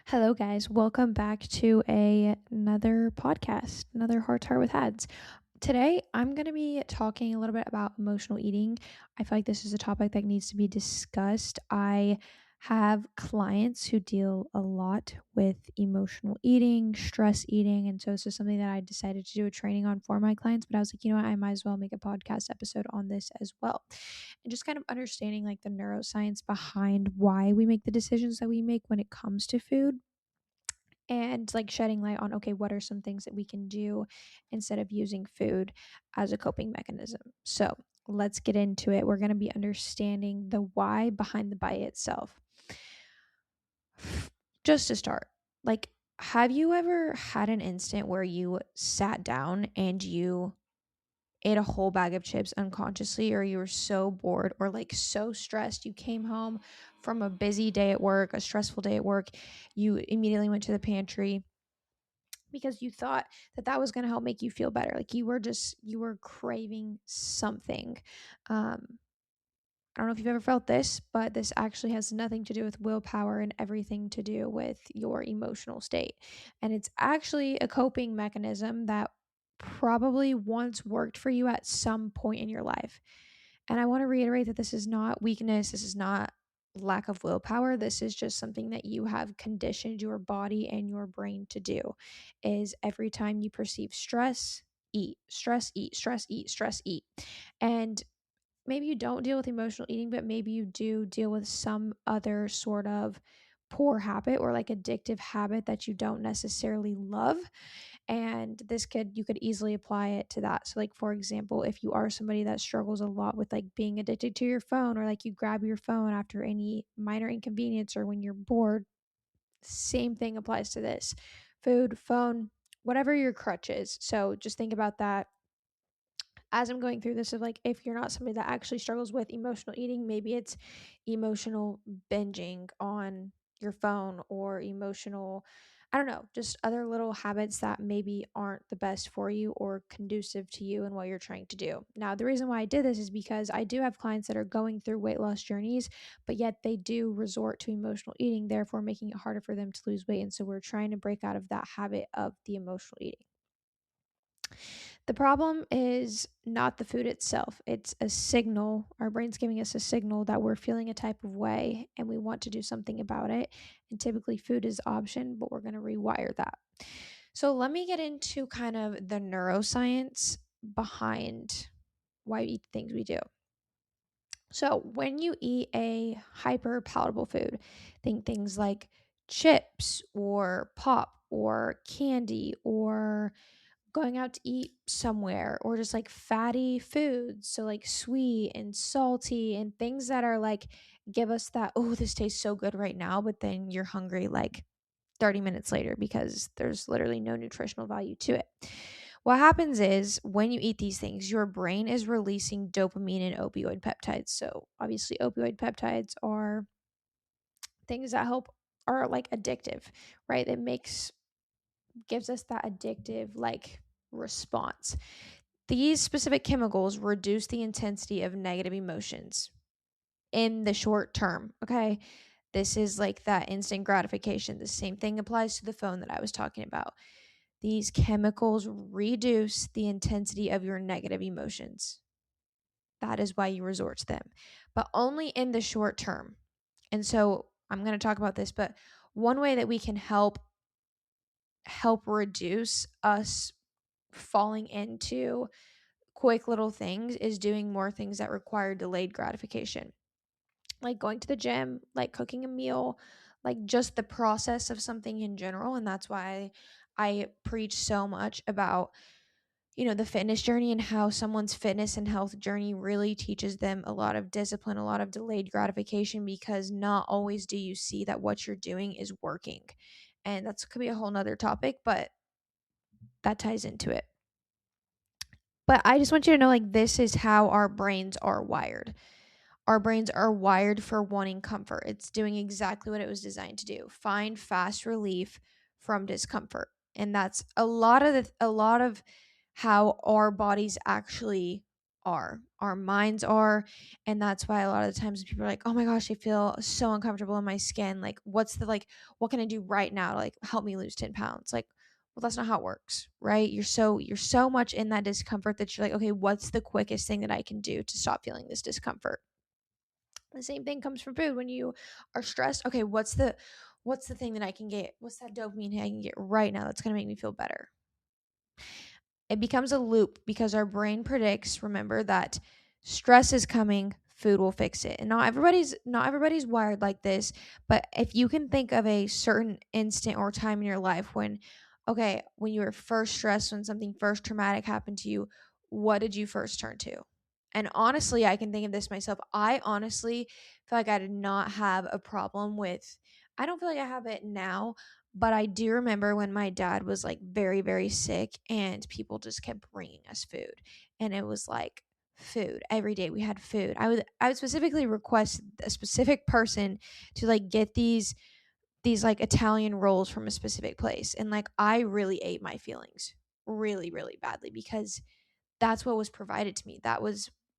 Hello, guys. Welcome back to another podcast, another Heart to Heart with Hads. Today, I'm going to be talking a little bit about emotional eating. I feel like this is a topic that needs to be discussed. I have clients who deal a lot with emotional eating, stress eating, and so this is something that I decided to do a training on for my clients. But I was like, you know what, I might as well make a podcast episode on this as well, and just kind of understanding like the neuroscience behind why we make the decisions that we make when it comes to food and like shedding light on okay, what are some things that we can do instead of using food as a coping mechanism. So let's get into it. We're going to be understanding the why behind the bite itself. Just to start, like, have you ever had an instant where you sat down and you ate a whole bag of chips unconsciously, or you were so bored or like so stressed, you came home from a busy day at work, a stressful day at work, you immediately went to the pantry because you thought that that was going to help make you feel better, like you were craving something. I don't know if you've ever felt this, but this actually has nothing to do with willpower and everything to do with your emotional state. And it's actually a coping mechanism that probably once worked for you at some point in your life. And I want to reiterate that this is not weakness, this is not lack of willpower. This is just something that you have conditioned your body and your brain to do. Is every time you perceive stress, eat, stress, eat, stress, eat, stress, eat. And maybe you don't deal with emotional eating, but maybe you do deal with some other sort of poor habit or like addictive habit that you don't necessarily love. And you could easily apply it to that. So like, for example, if you are somebody that struggles a lot with like being addicted to your phone, or like you grab your phone after any minor inconvenience or when you're bored, same thing applies to this. Food, phone, whatever your crutch is. So just think about that as I'm going through this, of like, if you're not somebody that actually struggles with emotional eating, maybe it's emotional binging on your phone, or emotional, I don't know, just other little habits that maybe aren't the best for you or conducive to you and what you're trying to do. Now, the reason why I did this is because I do have clients that are going through weight loss journeys, but yet they do resort to emotional eating, therefore making it harder for them to lose weight. And so we're trying to break out of that habit of the emotional eating. The problem is not the food itself. It's a signal. Our brain's giving us a signal that we're feeling a type of way and we want to do something about it. And typically, food is the option, but we're going to rewire that. So, let me get into kind of the neuroscience behind why we eat the things we do. So, when you eat a hyper palatable food, think things like chips or pop or candy or going out to eat somewhere, or just like fatty foods, so like sweet and salty and things that are like give us that, oh, this tastes so good right now, but then you're hungry like 30 minutes later because there's literally no nutritional value to it. What happens is when you eat these things, your brain is releasing dopamine and opioid peptides. So obviously opioid peptides are things that help, are like addictive, right? It gives us that addictive like response. These specific chemicals reduce the intensity of negative emotions in the short term. Okay. This is like that instant gratification. The same thing applies to the phone that I was talking about. These chemicals reduce the intensity of your negative emotions. That is why you resort to them, but only in the short term. And so I'm going to talk about this, but one way that we can help reduce us falling into quick little things is doing more things that require delayed gratification, like going to the gym, like cooking a meal, like just the process of something in general. And that's why I preach so much about, the fitness journey, and how someone's fitness and health journey really teaches them a lot of discipline, a lot of delayed gratification, because not always do you see that what you're doing is working. And that's could be a whole nother topic, but that ties into it. But I just want you to know, like, this is how our brains are wired. Our brains are wired for wanting comfort. It's doing exactly what it was designed to do. Find fast relief from discomfort. And that's a lot of how our bodies actually our minds are. And that's why a lot of the times people are like, oh my gosh, I feel so uncomfortable in my skin, like what can I do right now to like help me lose 10 pounds? Like, well, that's not how it works, right? You're so much in that discomfort that you're like, okay, what's the quickest thing that I can do to stop feeling this discomfort? The same thing comes from food. When you are stressed, okay, what's the thing that I can get, what's that dopamine hit I can get right now that's going to make me feel better? It becomes a loop because our brain predicts, remember, that stress is coming, food will fix it. And not everybody's wired like this, but if you can think of a certain instant or time in your life when, okay, when you were first stressed, when something first traumatic happened to you, what did you first turn to? And honestly, I can think of this myself. I honestly feel like I did not have a problem with, I don't feel like I have it now, but I do remember when my dad was like very, very sick and people just kept bringing us food. And it was like food. Every day we had food. I would specifically request a specific person to like get these like Italian rolls from a specific place. And like I really ate my feelings really, really badly because that's what was provided to me.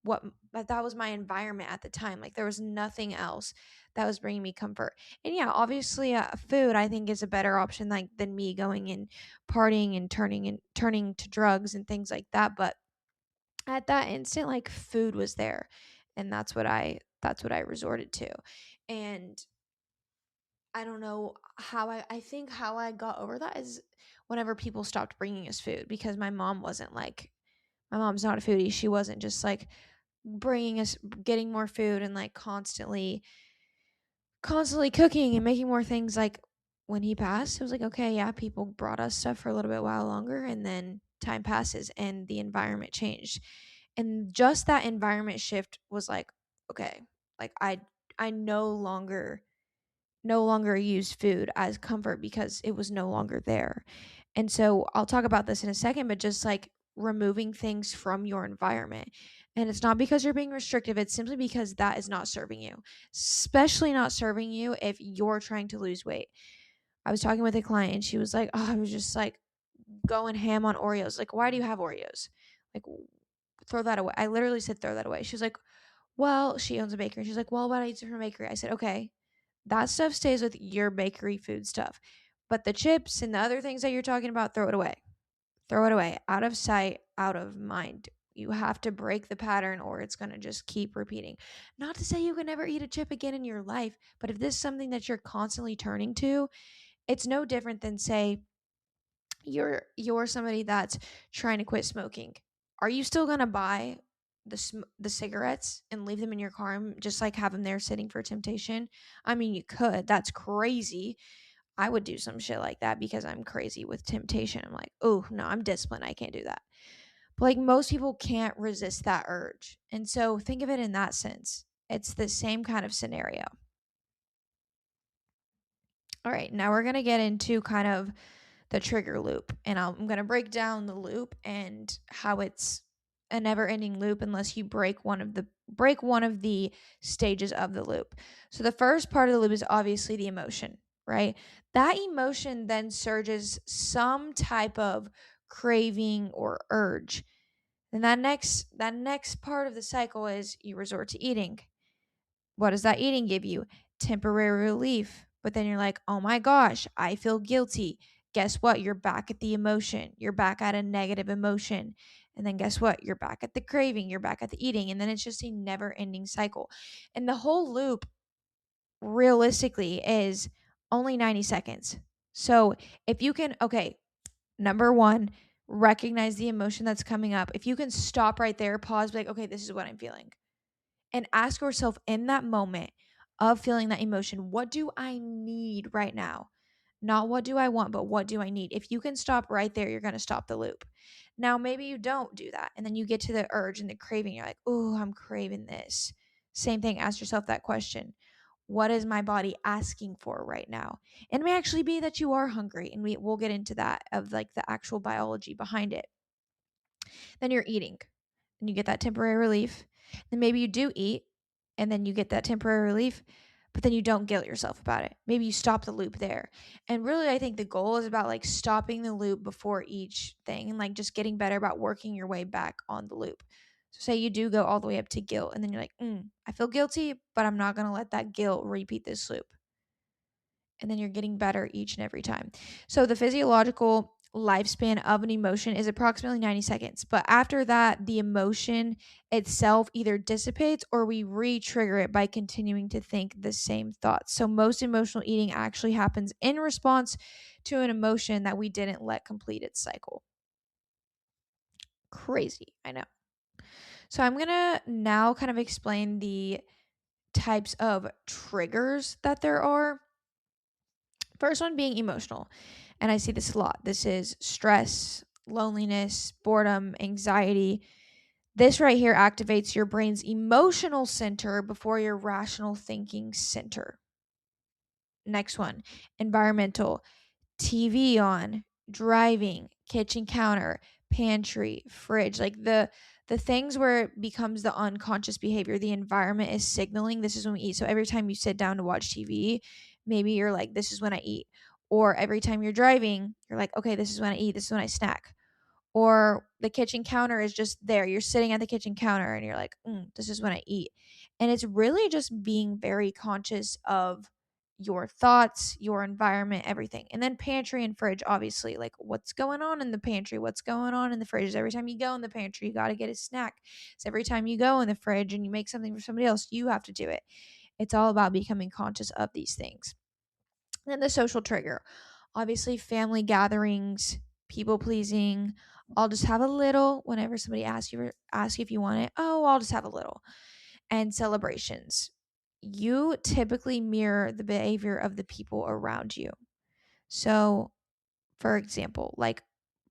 What that was my environment at the time. Like there was nothing else that was bringing me comfort. And yeah, obviously, food I think is a better option like than me going and partying and turning to drugs and things like that. But at that instant, like food was there, and that's what I resorted to. And I don't know how I think how I got over that is whenever people stopped bringing us food because my mom's not a foodie. She wasn't just like bringing us getting more food and like constantly cooking and making more things. Like when he passed, it was like, okay, yeah, people brought us stuff for a little bit while longer, and then time passes and the environment changed. And just that environment shift was like, okay, like I no longer use food as comfort because it was no longer there. And so I'll talk about this in a second, but just like removing things from your environment. And it's not because you're being restrictive, it's simply because that is not serving you, especially not serving you if you're trying to lose weight. I was talking with a client and she was like, oh, I was just like going ham on Oreos. Like, why do you have Oreos? Like, throw that away. I literally said, throw that away. She was like, well, she owns a bakery. She's like, well, what I eat from a bakery? I said, okay, that stuff stays with your bakery food stuff. But the chips and the other things that you're talking about, throw it away. Throw it away. Out of sight, out of mind. You have to break the pattern or it's going to just keep repeating. Not to say you can never eat a chip again in your life, but if this is something that you're constantly turning to, it's no different than say you're somebody that's trying to quit smoking. Are you still going to buy the cigarettes and leave them in your car and just like have them there sitting for temptation? I mean, you could. That's crazy. I would do some shit like that because I'm crazy with temptation. I'm like, oh no, I'm disciplined. I can't do that. But like most people can't resist that urge. And so think of it in that sense. It's the same kind of scenario. All right, now we're going to get into kind of the trigger loop. And I'm going to break down the loop and how it's a never-ending loop unless you break one of the stages of the loop. So the first part of the loop is obviously the emotion, right? That emotion then surges some type of craving or urge. And that next part of the cycle is you resort to eating. What does that eating give you? Temporary relief. But then you're like, oh my gosh, I feel guilty. Guess what? You're back at the emotion. You're back at a negative emotion. And then guess what? You're back at the craving. You're back at the eating. And then it's just a never ending cycle. And the whole loop, realistically, is only 90 seconds. So if you can, okay, number one, recognize the emotion that's coming up. If you can stop right there, pause, be like, okay, this is what I'm feeling, and ask yourself in that moment of feeling that emotion, what do I need right now? Not what do I want, but what do I need? If you can stop right there, you're going to stop the loop. Now, maybe you don't do that. And then you get to the urge and the craving. You're like, oh, I'm craving this. Same thing. Ask yourself that question. What is my body asking for right now? And it may actually be that you are hungry. And we'll get into that of like the actual biology behind it. Then you're eating and you get that temporary relief. Then maybe you do eat and then you get that temporary relief, but then you don't guilt yourself about it. Maybe you stop the loop there. And really, I think the goal is about like stopping the loop before each thing and like just getting better about working your way back on the loop. So say you do go all the way up to guilt, and then you're like, I feel guilty, but I'm not going to let that guilt repeat this loop. And then you're getting better each and every time. So the physiological lifespan of an emotion is approximately 90 seconds. But after that, the emotion itself either dissipates or we re-trigger it by continuing to think the same thoughts. So most emotional eating actually happens in response to an emotion that we didn't let complete its cycle. Crazy, I know. So I'm going to now kind of explain the types of triggers that there are. First one being emotional. And I see this a lot. This is stress, loneliness, boredom, anxiety. This right here activates your brain's emotional center before your rational thinking center. Next one, environmental. TV on, driving, kitchen counter, pantry, fridge, like the things where it becomes the unconscious behavior. The environment is signaling this is when we eat. So every time you sit down to watch TV, maybe you're like, this is when I eat. Or every time you're driving, you're like, okay, this is when I eat, this is when I snack. Or the kitchen counter is just there. You're sitting at the kitchen counter and you're like, this is when I eat. And it's really just being very conscious of your thoughts, your environment, everything. And then pantry and fridge, obviously, like what's going on in the pantry, what's going on in the fridge. Every time you go in the pantry, you got to get a snack. So every time you go in the fridge and you make something for somebody else, you have to do it. It's all about becoming conscious of these things. And then the social trigger, obviously, family gatherings, people pleasing. I'll just have a little whenever somebody asks you if you want it. Oh, I'll just have a little. And celebrations. You typically mirror the behavior of the people around you. So, for example, like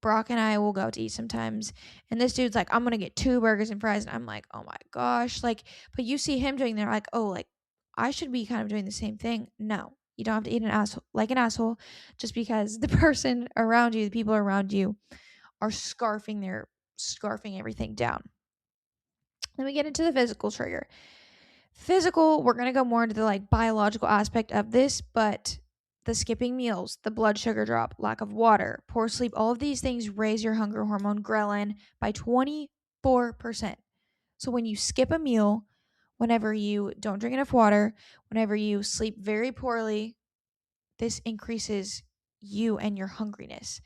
Brock and I will go out to eat sometimes, and this dude's like, I'm gonna get 2 burgers and fries, and I'm like, oh my gosh, like, but you see him doing that, like, oh, like I should be kind of doing the same thing. No, you don't have to eat an asshole, just because the person around you, the people around you, are scarfing everything down. Then we get into the physical trigger. Physical, we're going to go more into the like biological aspect of this, but the skipping meals, the blood sugar drop, lack of water, poor sleep, all of these things raise your hunger hormone ghrelin by 24%. So when you skip a meal, whenever you don't drink enough water, whenever you sleep very poorly, this increases you and your hungriness.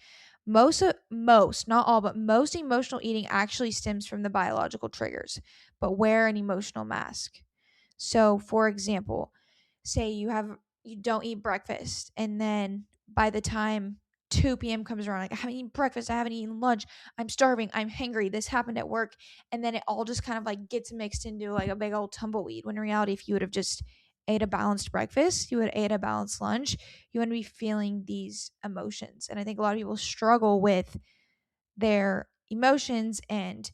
Most, not all, but most emotional eating actually stems from the biological triggers. But wear an emotional mask. So, for example, say you don't eat breakfast, and then by the time 2 p.m. comes around, like, I haven't eaten breakfast, I haven't eaten lunch, I'm starving, I'm hungry, this happened at work, and then it all just kind of like gets mixed into like a big old tumbleweed. When in reality, if you would have just ate a balanced breakfast, you would ate a balanced lunch, you wouldn't be feeling these emotions. And I think a lot of people struggle with their emotions and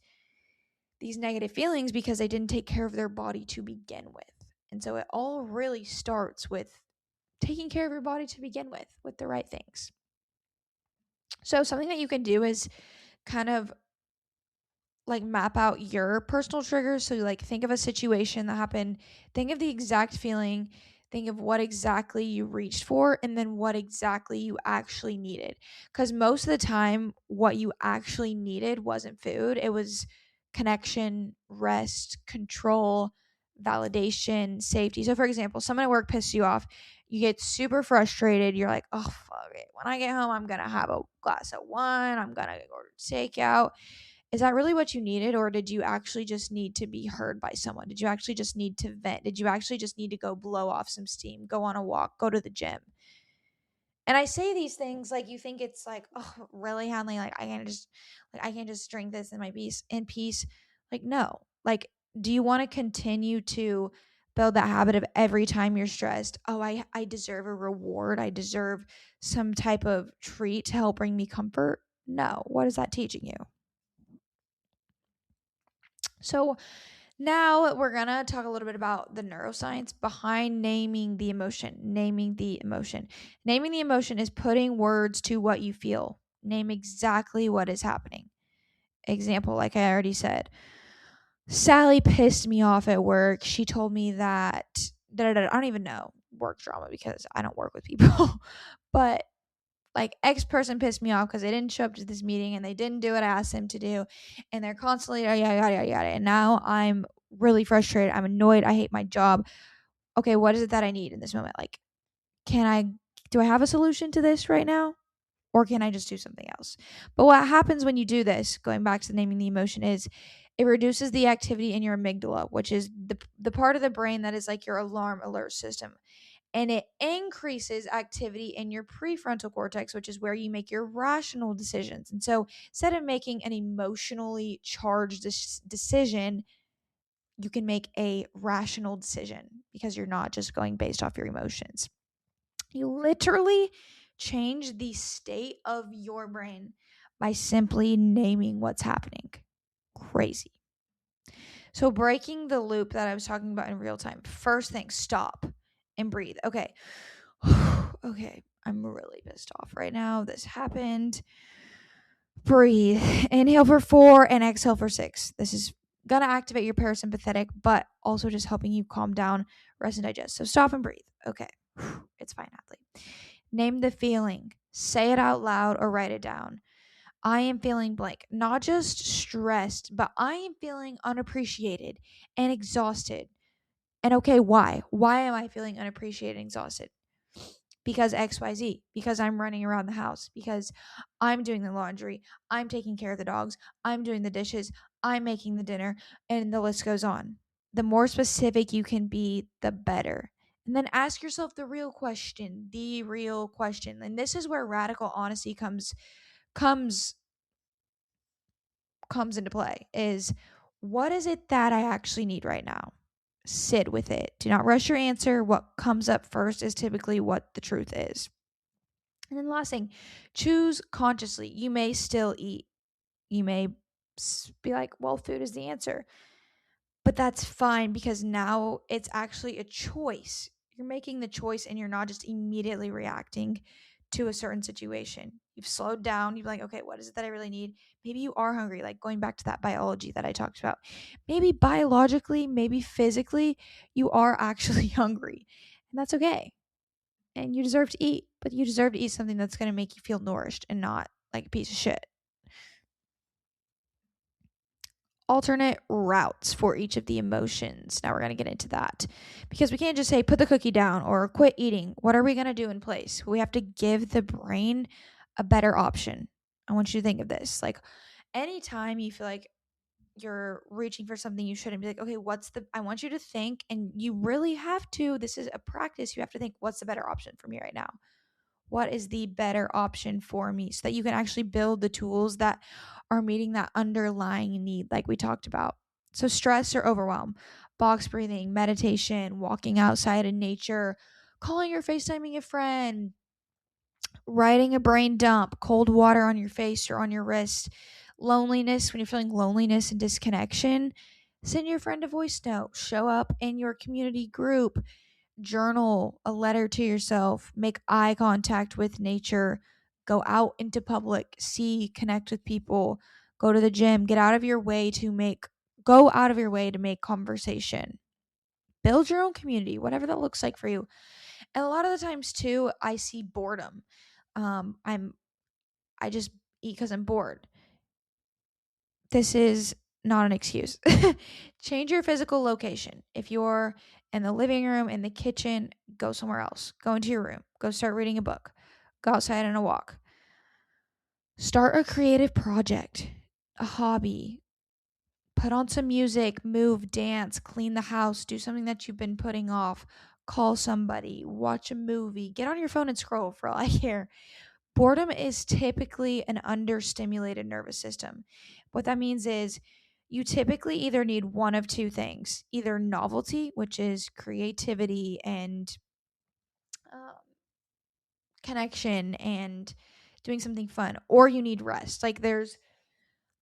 these negative feelings because they didn't take care of their body to begin with. And so it all really starts with taking care of your body to begin with the right things. So something that you can do is kind of like map out your personal triggers. So like think of a situation that happened, think of the exact feeling, think of what exactly you reached for, and then what exactly you actually needed. Because most of the time, what you actually needed wasn't food, it was connection, rest, control, validation, safety. So for example, someone at work pisses you off, you get super frustrated, you're like, oh fuck it, when I get home I'm gonna have a glass of wine, I'm gonna order takeout. Is that really what you needed, or did you actually just need to be heard by someone? Did you actually just need to vent? Did you actually just need to go blow off some steam, go on a walk, go to the gym? And I say these things like you think it's like, oh, really, Hanley? Like I can't just drink this in peace. Like, no. Like, do you want to continue to build that habit of every time you're stressed? Oh, I deserve a reward. I deserve some type of treat to help bring me comfort. No. What is that teaching you? So now we're going to talk a little bit about the neuroscience behind naming the emotion. Naming the emotion. Naming the emotion is putting words to what you feel. Name exactly what is happening. Example, like I already said, Sally pissed me off at work. She told me that I don't even know work drama because I don't work with people. But like X person pissed me off because they didn't show up to this meeting and they didn't do what I asked them to do, and they're constantly yada yada yada yada. And now I'm really frustrated. I'm annoyed. I hate my job. Okay, what is it that I need in this moment? Like, can I do I have a solution to this right now? Or can I just do something else? But what happens when you do this, going back to naming the emotion, is it reduces the activity in your amygdala, which is the part of the brain that is like your alarm alert system. And it increases activity in your prefrontal cortex, which is where you make your rational decisions. And so instead of making an emotionally charged decision, you can make a rational decision because you're not just going based off your emotions. You literally change the state of your brain by simply naming what's happening. Crazy. So, breaking the loop that I was talking about in real time, first thing, stop and breathe. Okay. Okay. I'm really pissed off right now. This happened. Breathe. Inhale for 4 and exhale for 6. This is going to activate your parasympathetic, but also just helping you calm down, rest, and digest. So, stop and breathe. Okay. It's fine, Natalie. Name the feeling. Say it out loud or write it down. I am feeling blank. Not just stressed, but I am feeling unappreciated and exhausted. And okay, why? Why am I feeling unappreciated and exhausted? Because XYZ. Because I'm running around the house. Because I'm doing the laundry. I'm taking care of the dogs. I'm doing the dishes. I'm making the dinner. And the list goes on. The more specific you can be, the better. And then ask yourself the real question. The real question. And this is where radical honesty comes into play, is what is it that I actually need right now? Sit with it. Do not rush your answer. What comes up first is typically what the truth is. And then the last thing, choose consciously. You may still eat. You may be like, well, food is the answer. But that's fine because now it's actually a choice. You're making the choice and you're not just immediately reacting to a certain situation. You've slowed down. You're like, okay, what is it that I really need? Maybe you are hungry, like going back to that biology that I talked about. Maybe biologically, maybe physically, you are actually hungry. And that's okay. And you deserve to eat, but you deserve to eat something that's going to make you feel nourished and not like a piece of shit. Alternate routes for each of the emotions. Now we're going to get into that because we can't just say put the cookie down or quit eating. What are we going to do in place? We have to give the brain a better option. I want you to think of this. Like anytime you feel like you're reaching for something you shouldn't, be like, okay, I want you to think, and you really have to, this is a practice. You have to think, what's the better option for me right now? What is the better option for me, so that you can actually build the tools that are meeting that underlying need, like we talked about. So stress or overwhelm, box breathing, meditation, walking outside in nature, calling or FaceTiming a friend, writing a brain dump, cold water on your face or on your wrist, loneliness, when you're feeling loneliness and disconnection, send your friend a voice note, show up in your community group, journal a letter to yourself, make eye contact with nature, go out into public, connect with people, go to the gym, go out of your way to make conversation. Build your own community, whatever that looks like for you. And a lot of the times too, I see boredom. I just eat because I'm bored. This is not an excuse. Change your physical location. If you're in the living room, in the kitchen, go somewhere else. Go into your room. Go start reading a book. Go outside on a walk. Start a creative project, a hobby. Put on some music, move, dance, clean the house, do something that you've been putting off. Call somebody, watch a movie, get on your phone and scroll for all I care. Boredom is typically an understimulated nervous system. What that means is you typically either need one of two things, either novelty, which is creativity and um, connection and doing something fun, or you need rest. Like there's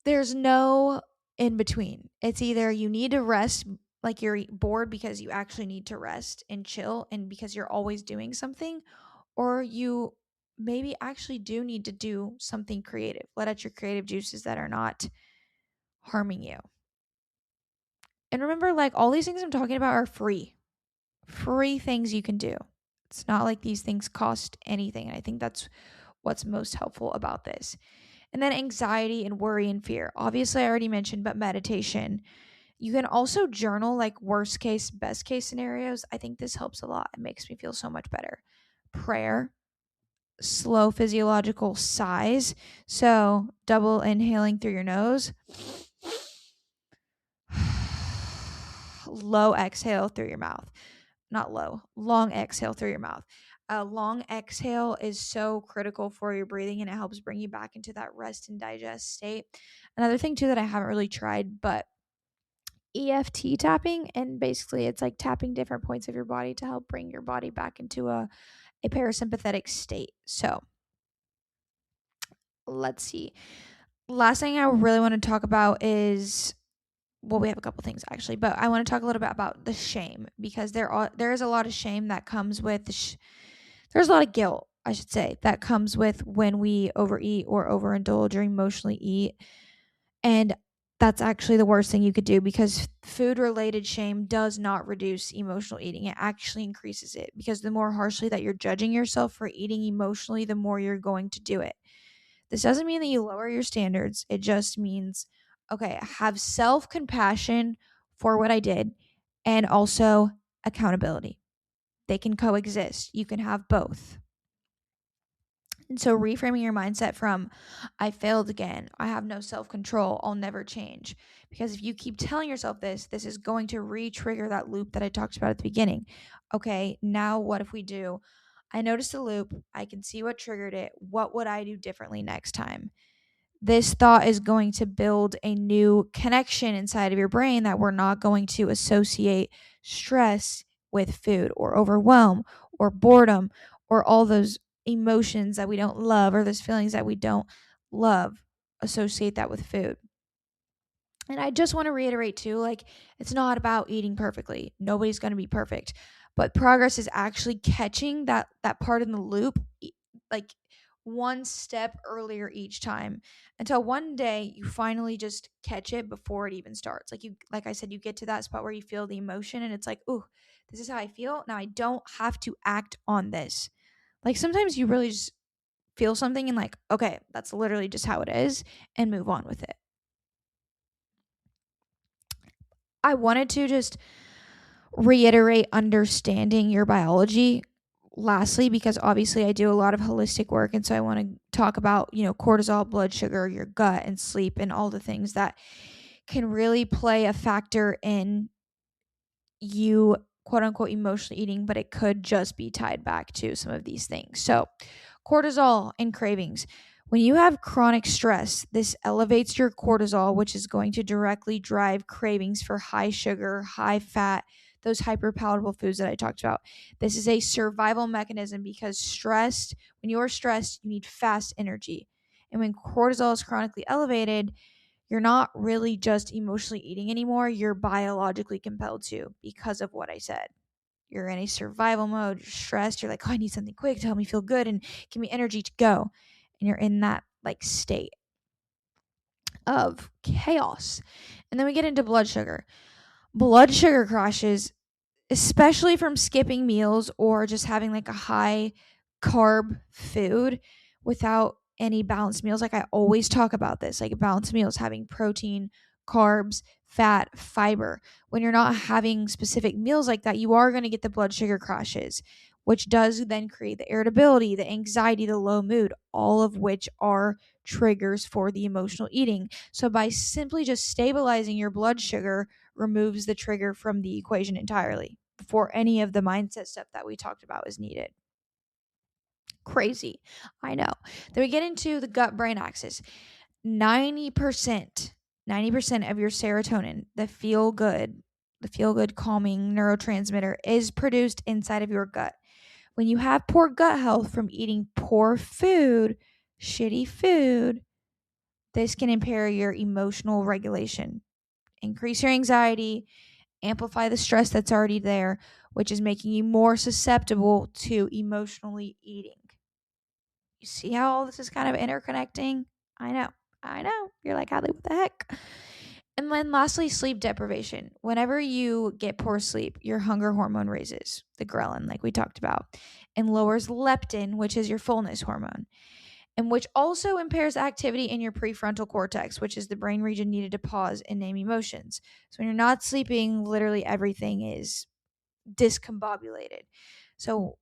no in between. It's either you need to rest, like you're bored because you actually need to rest and chill and because you're always doing something, or you maybe actually do need to do something creative. Let out your creative juices that are not harming you. And remember, like all these things I'm talking about are free things you can do. It's not like these things cost anything. And I think that's what's most helpful about this. And then anxiety and worry and fear. Obviously, I already mentioned, but meditation. You can also journal like worst case, best case scenarios. I think this helps a lot. It makes me feel so much better. Prayer, slow physiological sighs. So, double inhaling through your nose, low exhale through your mouth. Not low, long exhale through your mouth. A long exhale is so critical for your breathing, and it helps bring you back into that rest and digest state. Another thing, too, that I haven't really tried, but EFT tapping, and basically it's like tapping different points of your body to help bring your body back into a parasympathetic state. So let's see. Last thing I really want to talk about is, well, we have a couple things actually, but I want to talk a little bit about the shame, because there is a lot of shame that comes with there's a lot of guilt, I should say, that comes with when we overeat or overindulge or emotionally eat. And that's actually the worst thing you could do, because food related shame does not reduce emotional eating. It actually increases it, because the more harshly that you're judging yourself for eating emotionally, the more you're going to do it. This doesn't mean that you lower your standards. It just means, okay, have self compassion for what I did, and also accountability. They can coexist. You can have both. And so reframing your mindset from, I failed again, I have no self control, I'll never change. Because if you keep telling yourself this is going to re trigger that loop that I talked about at the beginning. Okay, now what if we do? I noticed a loop, I can see what triggered it. What would I do differently next time? This thought is going to build a new connection inside of your brain that we're not going to associate stress with food, or overwhelm, or boredom, or all those emotions that we don't love, or those feelings that we don't love, associate that with food. And I just want to reiterate too, like, it's not about eating perfectly. Nobody's going to be perfect. But progress is actually catching that part in the loop, like one step earlier each time, until one day you finally just catch it before it even starts. Like I said, you get to that spot where you feel the emotion and it's like, "Ooh, this is how I feel. Now I don't have to act on this." Like sometimes you really just feel something and like, "Okay, that's literally just how it is," and move on with it. I wanted to just reiterate understanding your biology lastly, because obviously I do a lot of holistic work, and so I want to talk about, cortisol, blood sugar, your gut, and sleep, and all the things that can really play a factor in you quote unquote emotionally eating, but it could just be tied back to some of these things. So cortisol and cravings. When you have chronic stress, this elevates your cortisol, which is going to directly drive cravings for high sugar, high fat, those hyperpalatable foods that I talked about. This is a survival mechanism, because when you're stressed, you need fast energy. And when cortisol is chronically elevated, you're not really just emotionally eating anymore. You're biologically compelled to, because of what I said. You're in a survival mode, you're stressed, you're like, oh, I need something quick to help me feel good and give me energy to go. And you're in that like state of chaos. And then we get into blood sugar. Blood sugar crashes, especially from skipping meals or just having like a high carb food without any balanced meals. Like I always talk about this, like balanced meals, having protein, carbs, fat, fiber. When you're not having specific meals like that, you are going to get the blood sugar crashes, which does then create the irritability, the anxiety, the low mood, all of which are triggers for the emotional eating. So by simply just stabilizing your blood sugar removes the trigger from the equation entirely before any of the mindset stuff that we talked about is needed. Crazy. I know. Then we get into the gut brain axis. 90% of your serotonin, the feel good calming neurotransmitter, is produced inside of your gut. When you have poor gut health from eating poor food, shitty food, this can impair your emotional regulation, increase your anxiety, amplify the stress that's already there, which is making you more susceptible to emotionally eating. You see how all this is kind of interconnecting? I know. You're like, Hadley, what the heck? And then lastly, sleep deprivation. Whenever you get poor sleep, your hunger hormone raises, the ghrelin, like we talked about, and lowers leptin, which is your fullness hormone. and which also impairs activity in your prefrontal cortex, which is the brain region needed to pause and name emotions. So when you're not sleeping, literally everything is discombobulated. So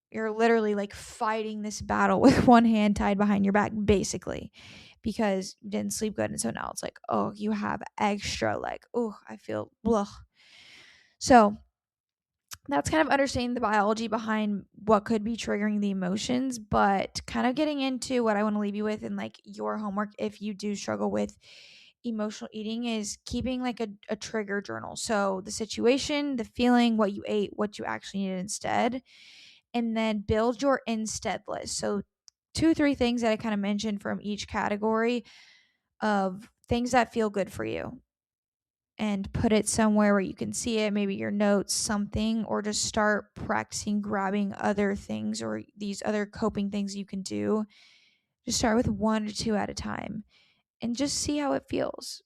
you're literally like fighting this battle with one hand tied behind your back, basically, because you didn't sleep good. And so now it's like, oh, you have extra, like, oh, I feel blah. So that's kind of understanding the biology behind what could be triggering the emotions, but kind of getting into what I want to leave you with and like your homework if you do struggle with emotional eating is keeping like a trigger journal. So the situation, the feeling, what you ate, what you actually needed instead, and then build your instead list. So 2-3 things that I kind of mentioned from each category of things that feel good for you, and put it somewhere where you can see it, maybe your notes, something, or just start practicing grabbing other things or these other coping things you can do. Just start with 1 or 2 at a time and just see how it feels.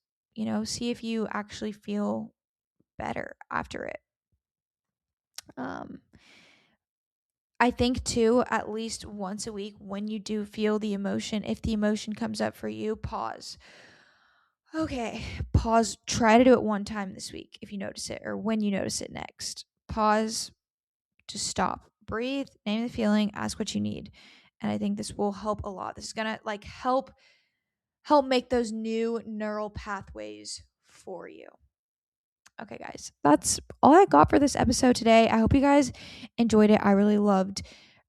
See if you actually feel better after it. I think too, at least once a week when you do feel the emotion, if the emotion comes up for you, pause. Okay, pause. Try to do it one time this week if you notice it, or when you notice it next. Pause, just stop, breathe, name the feeling, ask what you need. And I think this will help a lot. This is gonna like help make those new neural pathways for you. Okay, guys, that's all I got for this episode today. I hope you guys enjoyed it. I really loved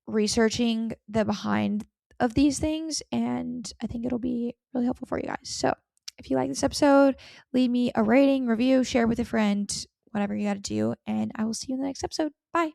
researching the behind of these things, and I think it'll be really helpful for you guys. So if you like this episode, leave me a rating, review, share with a friend, whatever you got to do, and I will see you in the next episode. Bye.